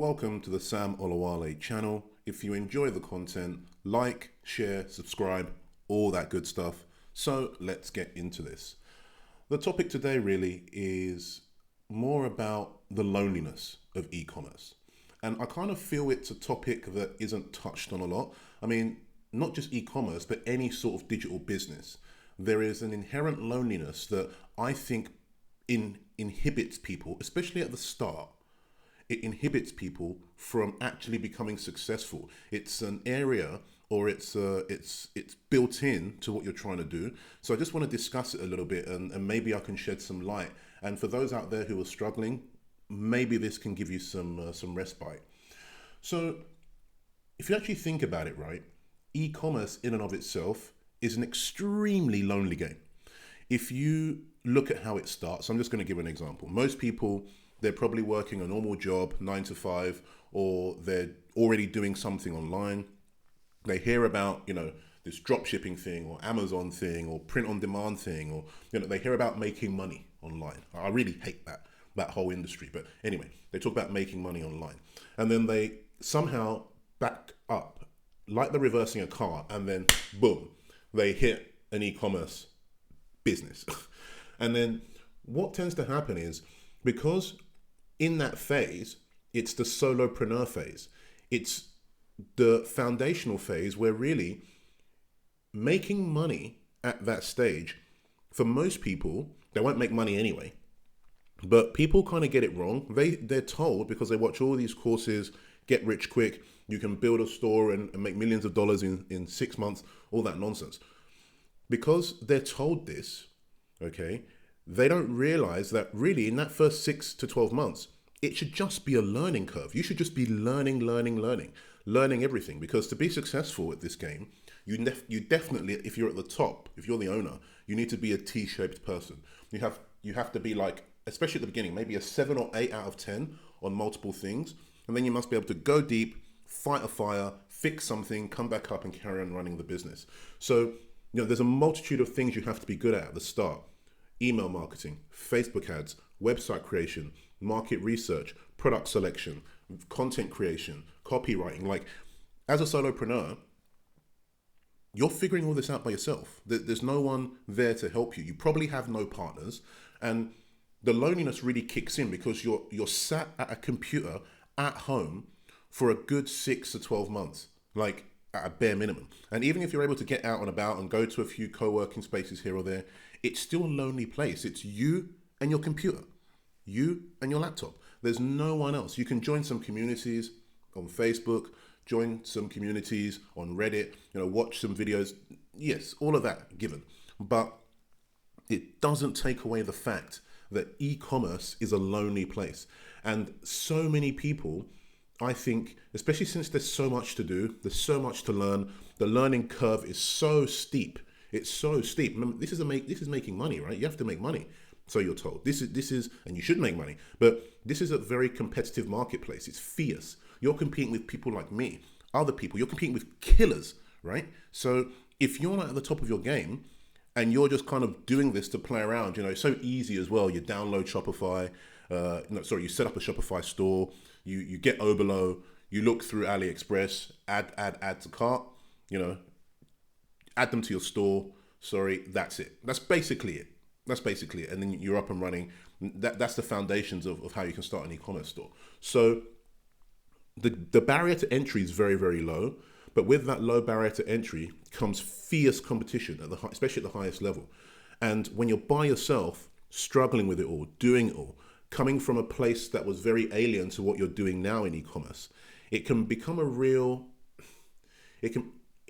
welcome to the Sam Olawale channel. If you enjoy the content, like, share, subscribe, all that good stuff. So let's get into this. The topic today really is more about the loneliness of e-commerce. And I kind of feel it's a topic that isn't touched on a lot. I mean, not just e-commerce, but any sort of digital business. There is an inherent loneliness that I think inhibits people, especially at the start. It inhibits people from actually becoming successful. It's an area, or it's built in to what you're trying to do. So I just want to discuss it a little bit, and maybe I can shed some light. And for those out there who are struggling, maybe this can give you some respite. So if you actually think about it, right, e-commerce in and of itself is an extremely lonely game. If you look at how it starts, I'm just going to give an example. Most people, they're probably working a normal job, 9 to 5, or they're already doing something online. They hear about, this drop shipping thing or Amazon thing or print on demand thing, or, they hear about making money online. I really hate that whole industry. But anyway, they talk about making money online. And then they somehow back up, like they're reversing a car, and then boom, they hit an e-commerce business. And then what tends to happen is, because in that phase, it's the solopreneur phase. It's the foundational phase where really making money at that stage, for most people, they won't make money anyway. But people kind of get it wrong. They're told, because they watch all these courses, get rich quick, you can build a store and make millions of dollars in 6 months, all that nonsense. Because they're told this, okay, they don't realize that really in that first 6 to 12 months, it should just be a learning curve. You should just be learning everything. Because to be successful at this game, you definitely, if you're at the top, if you're the owner, you need to be a T-shaped person. You have to be like, especially at the beginning, maybe a 7 or 8 out of 10 on multiple things. And then you must be able to go deep, fight a fire, fix something, come back up and carry on running the business. So, there's a multitude of things you have to be good at the start. Email marketing, Facebook ads, website creation, market research, product selection, content creation, copywriting. Like, as a solopreneur, you're figuring all this out by yourself. There's no one there to help you. You probably have no partners, and the loneliness really kicks in because you're sat at a computer at home for a good 6 to 12 months, like at a bare minimum. And even if you're able to get out and about and go to a few co-working spaces here or there, it's still a lonely place. It's you and your computer, you and your laptop. There's no one else. You can join some communities on Facebook, join some communities on Reddit, watch some videos. Yes, all of that given. But it doesn't take away the fact that e-commerce is a lonely place. And so many people, I think, especially since there's so much to do, there's so much to learn, the learning curve is so steep. It's so steep. Remember, this is making money, right? You have to make money. So you're told. This is, and you should make money. But this is a very competitive marketplace. It's fierce. You're competing with people like me, other people. You're competing with killers, right? So if you're not at the top of your game and you're just kind of doing this to play around, it's so easy as well. You download Shopify. You set up a Shopify store. You get Oberlo. You look through AliExpress. Add to cart. Add them to your store. That's it. That's basically it. And then you're up and running. That's the foundations of how you can start an e-commerce store. So the barrier to entry is very, very low. But with that low barrier to entry comes fierce competition, especially at the highest level. And when you're by yourself, struggling with it all, doing it all, coming from a place that was very alien to what you're doing now in e-commerce, it can become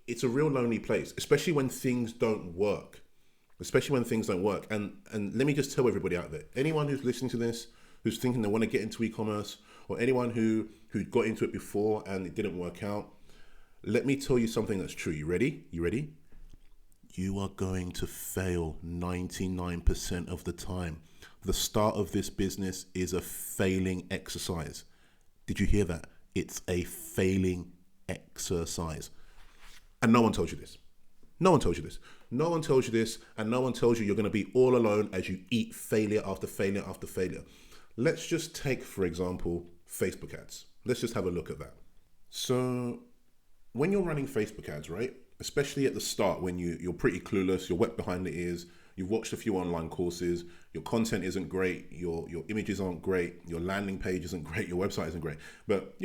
it's a real lonely place, especially when things don't work. And let me just tell everybody out there, anyone who's listening to this, who's thinking they want to get into e-commerce, or anyone who got into it before and it didn't work out, let me tell you something that's true. You ready? You are going to fail 99% of the time. The start of this business is a failing exercise. Did you hear that? It's a failing exercise. And no one told you this. No one tells you this. No one tells you this, and no one tells you you're going to be all alone as you eat failure after failure after failure. Let's just take, for example, Facebook ads, let's just have a look at that. So when you're running Facebook ads, right, especially at the start when you're pretty clueless, you're wet behind the ears, you've watched a few online courses, your content isn't great, your images aren't great, your landing page isn't great, your website isn't great. But,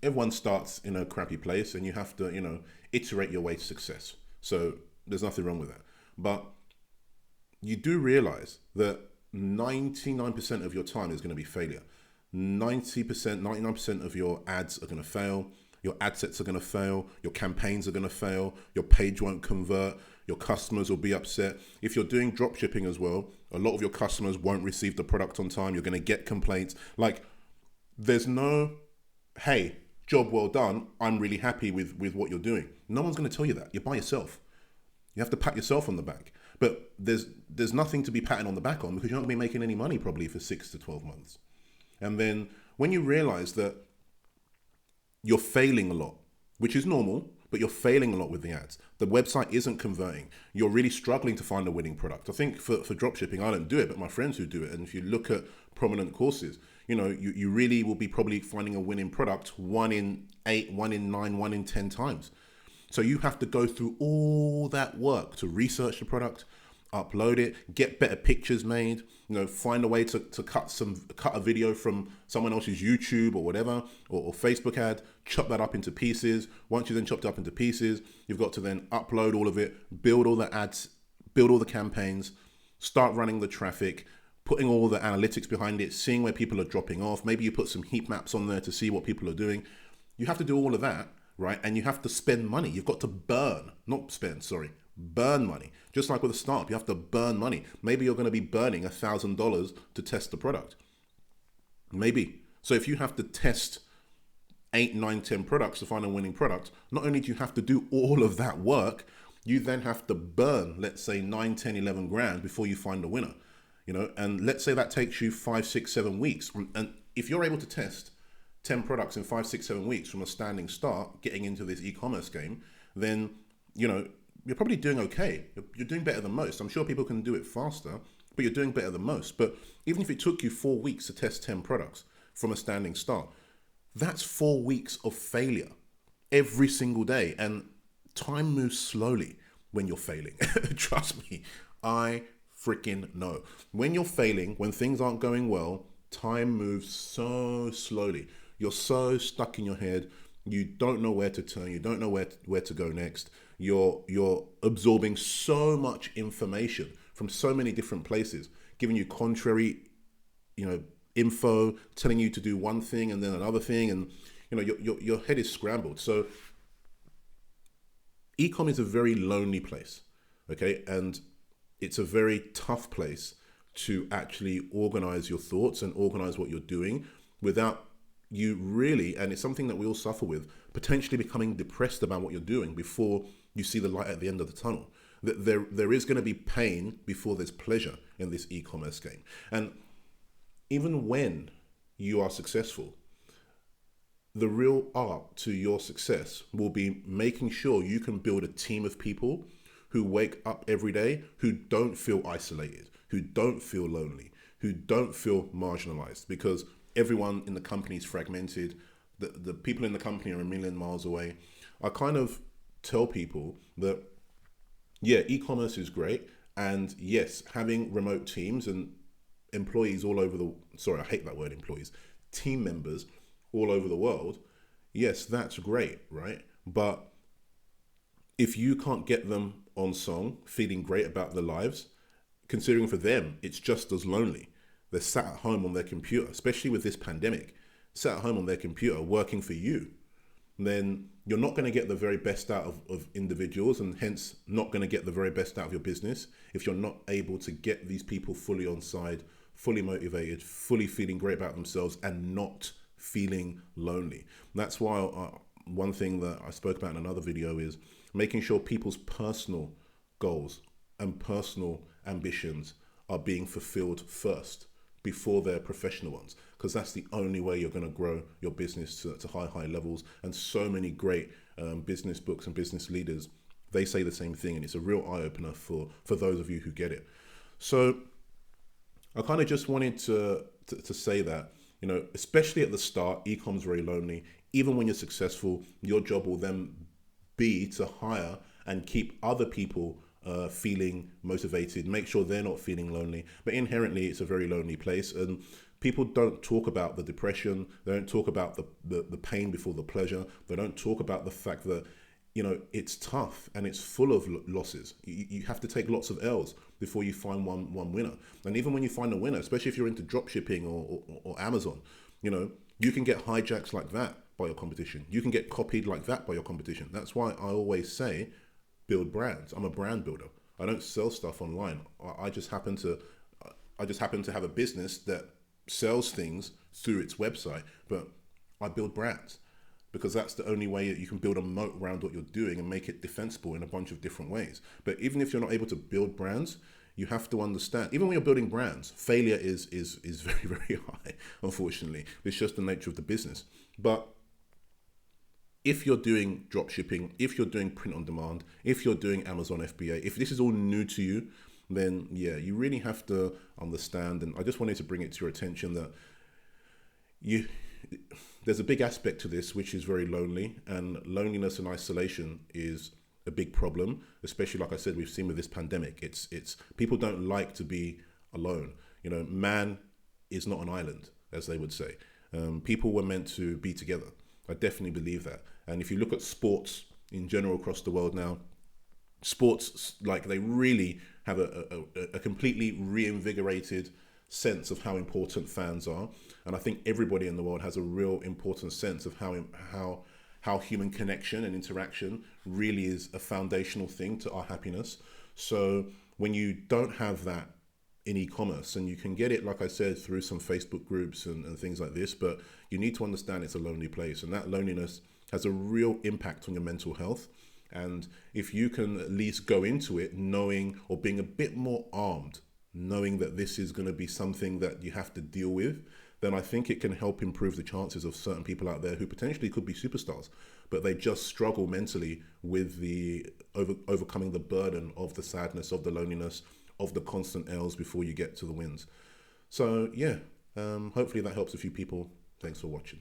everyone starts in a crappy place and you have to, iterate your way to success. So there's nothing wrong with that. But you do realize that 99% of your time is going to be failure. 90%, 99% of your ads are going to fail. Your ad sets are going to fail. Your campaigns are going to fail. Your page won't convert. Your customers will be upset. If you're doing drop shipping as well, a lot of your customers won't receive the product on time. You're going to get complaints. Like, there's no, hey, job well done, I'm really happy with what you're doing. No one's going to tell you that. You're by yourself. You have to pat yourself on the back. But there's nothing to be patting on the back on because you're not going to be making any money probably for 6 to 12 months. And then when you realize that you're failing a lot, which is normal, but you're failing a lot with the ads. The website isn't converting. You're really struggling to find a winning product. I think for dropshipping, I don't do it, but my friends who do it. And if you look at prominent courses, you really will be probably finding a winning product 1 in 8, 1 in 9, 1 in 10 times. So you have to go through all that work to research the product, upload it, get better pictures made, find a way to cut a video from someone else's YouTube or whatever, or Facebook ad, chop that up into pieces. Once you then chopped up into pieces, you've got to then upload all of it, build all the ads, build all the campaigns, start running the traffic, putting all the analytics behind it, seeing where people are dropping off. Maybe you put some heat maps on there to see what people are doing. You have to do all of that, right? And you have to spend money. You've got to burn money. Just like with a startup, you have to burn money. Maybe you're going to be burning $1,000 to test the product. Maybe. So if you have to test 8, 9, 10 products to find a winning product, not only do you have to do all of that work, you then have to burn, let's say 9, 10, 11 grand before you find a winner. And let's say that takes you 5, 6, 7 weeks. And if you're able to test 10 products in 5, 6, 7 weeks from a standing start, getting into this e-commerce game, then, you're probably doing okay. You're doing better than most. I'm sure people can do it faster, but you're doing better than most. But even if it took you 4 weeks to test 10 products from a standing start, that's 4 weeks of failure every single day. And time moves slowly when you're failing. Trust me, I freaking know. When you're failing, when things aren't going well, time moves so slowly. You're so stuck in your head. You don't know where to turn. You don't know where to go next. You're absorbing so much information from so many different places, giving you contrary, info, telling you to do one thing and then another thing, and your head is scrambled. So e-com is a very lonely place, okay, and it's a very tough place to actually organize your thoughts and organize what you're doing without you really, and it's something that we all suffer with, potentially becoming depressed about what you're doing before you see the light at the end of the tunnel. There is going to be pain before there's pleasure in this e-commerce game. And even when you are successful, the real art to your success will be making sure you can build a team of people who wake up every day, who don't feel isolated, who don't feel lonely, who don't feel marginalized, because everyone in the company is fragmented. The people in the company are a million miles away. I kind of tell people that, yeah, e-commerce is great. And yes, having remote teams and employees all over I hate that word, employees, team members all over the world, yes, that's great, right? But if you can't get them on song, feeling great about their lives, considering for them, it's just as lonely. They're sat at home on their computer, especially with this pandemic, sat at home on their computer working for you, then you're not going to get the very best out of individuals, and hence not going to get the very best out of your business if you're not able to get these people fully on side, fully motivated, fully feeling great about themselves and not feeling lonely. That's why one thing that I spoke about in another video is making sure people's personal goals and personal ambitions are being fulfilled first before their professional ones, because that's the only way you're going to grow your business to high levels. And so many great business books and business leaders, they say the same thing, and it's a real eye-opener for those of you who get it. So I kind of just wanted to say that You know, especially at the start, e-com's very lonely. Even when you're successful, your job will then be to hire and keep other people feeling motivated, make sure they're not feeling lonely. But inherently, it's a very lonely place. And people don't talk about the depression. They don't talk about the pain before the pleasure. They don't talk about the fact that, you know, it's tough and it's full of losses. You have to take lots of L's before you find one winner. And even when you find a winner, especially if you're into drop shipping or Amazon, you know, you can get hijacked like that by your competition. You can get copied like that by your competition. That's why I always say, build brands. I'm a brand builder. I don't sell stuff online. I just happen to have a business that sells things through its website, but I build brands because that's the only way that you can build a moat around what you're doing and make it defensible in a bunch of different ways. But even if you're not able to build brands, you have to understand, even when you're building brands, failure is very, very high, unfortunately. It's just the nature of the business. But if you're doing drop shipping, if you're doing print on demand, if you're doing Amazon FBA, if this is all new to you, then yeah, you really have to understand. And I just wanted to bring it to your attention that there's a big aspect to this, which is very lonely, and loneliness and isolation is a big problem, especially like I said, we've seen with this pandemic. It's people don't like to be alone. You know, man is not an island, as they would say. People were meant to be together. I definitely believe that. And if you look at sports in general across the world now, sports, like, they really have a completely reinvigorated sense of how important fans are. And I think everybody in the world has a real important sense of how human connection and interaction really is a foundational thing to our happiness. So when you don't have that in e-commerce, and you can get it, like I said, through some Facebook groups and things like this, but you need to understand it's a lonely place, and that loneliness has a real impact on your mental health. And if you can at least go into it knowing, or being a bit more armed, knowing that this is going to be something that you have to deal with, then I think it can help improve the chances of certain people out there who potentially could be superstars, but they just struggle mentally with the overcoming the burden of the sadness, of the loneliness, of the constant L's before you get to the wins. So yeah, hopefully that helps a few people. Thanks for watching.